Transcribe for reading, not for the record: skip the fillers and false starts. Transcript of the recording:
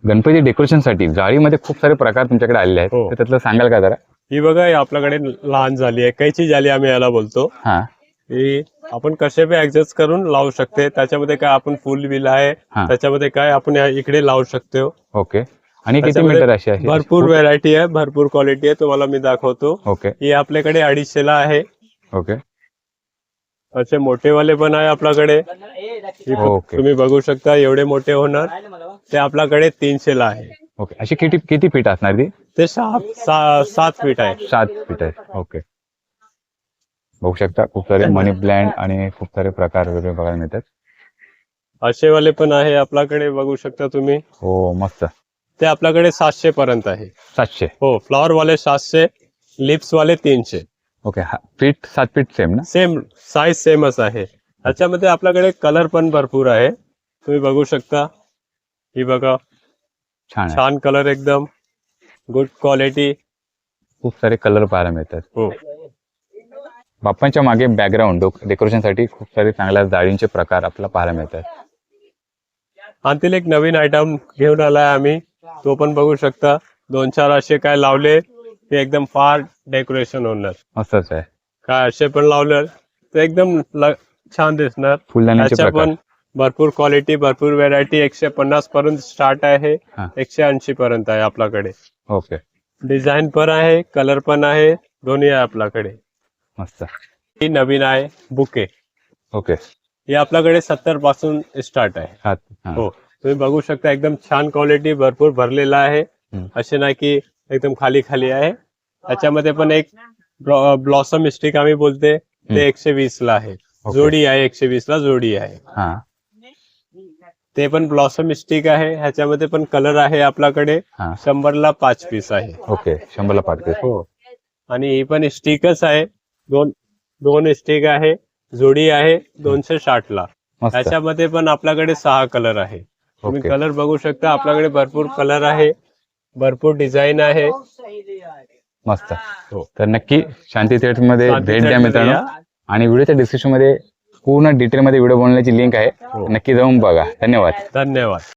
Ganpati decoration साठी जाळीमध्ये खूप सारे प्रकार तुमच्याकडे आलेले आहेत, हो. तर त्यातलं सांगाल का जरा? ही बघा, ही आपल्याकडे लहान जाली आहे, कैची जाली आम्ही याला बोलतो. हा ही आपण कसे बी ऍडजस्ट करून लावू शकते. त्याच्यामध्ये काय आपण फुल बिल आहे, हा. त्याच्यामध्ये काय आपण इकडे लावू शकतो. ओके. आणि किती त्याच्यामध्ये मीटर अशी आहे? भरपूर व्हेरायटी आहे, भरपूर क्वालिटी आहे, तुम्हाला मी दाखवतो. ओके ही आपल्याकडे 250 ला आहे. ओके असे मोठेवाले पण आहे आपल्याकडे. ही ओके. तुम्ही बघू शकता, एवढे मोठे होणार. ते आपल्याकडे 300 ला आहे. ओके. अशी किती किती फीट असणार ती? ते 7 फीट आहे. 7 फीट आहे. ओके. बघू शकता खूप सारे मनी प्लांट आणि खूप सारे प्रकार वेगळे बघायला मिळतात. असे वाले पण आहे आपल्याकडे, बघू शकता तुम्ही. हो मस्त. ते आपल्याकडे 700 पर्यंत आहे. 700. हो, फ्लॉवर वाले 700, लिप्स वाले 300. ओके. फीट 7 फीट सेम ना? सेम साईज सेमच आहे. त्याच्यामध्ये आपल्याकडे कलर पण भरपूर आहे, तुम्ही बघू शकता. ही बघा, छान आहे. छान कलर, एकदम गुड क्वालिटी. खूप सारे कलर पाहायला मिळतात. हो, बाप्पांच्या मागे बॅकग्राऊंड डेकोरेशन साठी खूप सारे चांगल्या जाळींचे प्रकार आपल्याला पाहायला मिळतात. आणखी एक नवीन आयटम घेऊन आलाय आम्ही, तो पण बघू शकता. 2-4 असे काय लावले ते एकदम फार डेकोरेशन होणार. मस्तच आहे. काय असे पण लावले ते एकदम छान दिसणार. फुलदाण्याचे त्याच्या प्रकार. पण भरपूर क्वालिटी, भरपूर व्हेरायटी. 150 पर्यंत स्टार्ट आहे, हा. 180 पर्यंत आहे आपल्याकडे. ओके. डिझाईन पण आहे, कलर पण आहे, दोन्ही आहे आपल्याकडे. मस्त. ही नवीन आहे बुके. ओके. ही आपल्याकडे 70 पासून स्टार्ट आहे. हा. हो, तुम्ही बघू शकता, एकदम छान क्वालिटी, भरपूर भरलेला आहे. असे नाही की एकदम खाली खाली आहे. त्याच्यामध्ये पण एक ब्लॉसम स्टिक आम्ही बोलते, ते 120 ला आहे. जोडी आहे, 120 ला जोडी आहे. हा. ते पण ब्लॉसम स्टिक आहे. ह्याच्यामध्ये पण कलर आहे आपल्याकडे. हा. 100 ला 5 पीस आहे. ओके. 100 ला 5 पीस. हो, आणि ही पण स्टिकच आहे. दोन स्टिक आहे, जोडी आहे 260 ला. मस्त. त्याच्यामध्ये पण आपल्याकडे 6 कलर आहे. तुम्ही ओके. कलर बघू शकता, आपल्याकडे भरपूर कलर आहे, भरपूर डिझाईन आहे. मस्त. हो. तर नक्की शांती थिएटर मध्ये शांती भेट द्या थिएटरमध्ये मित्रांनो. या. आणि व्हिडिओच्या डिस्क्रिप्शन मध्ये पूर्ण डिटेल मध्ये व्हिडिओ बनवण्याची लिंक आहे, नक्की जाऊन बघा. धन्यवाद. धन्यवाद.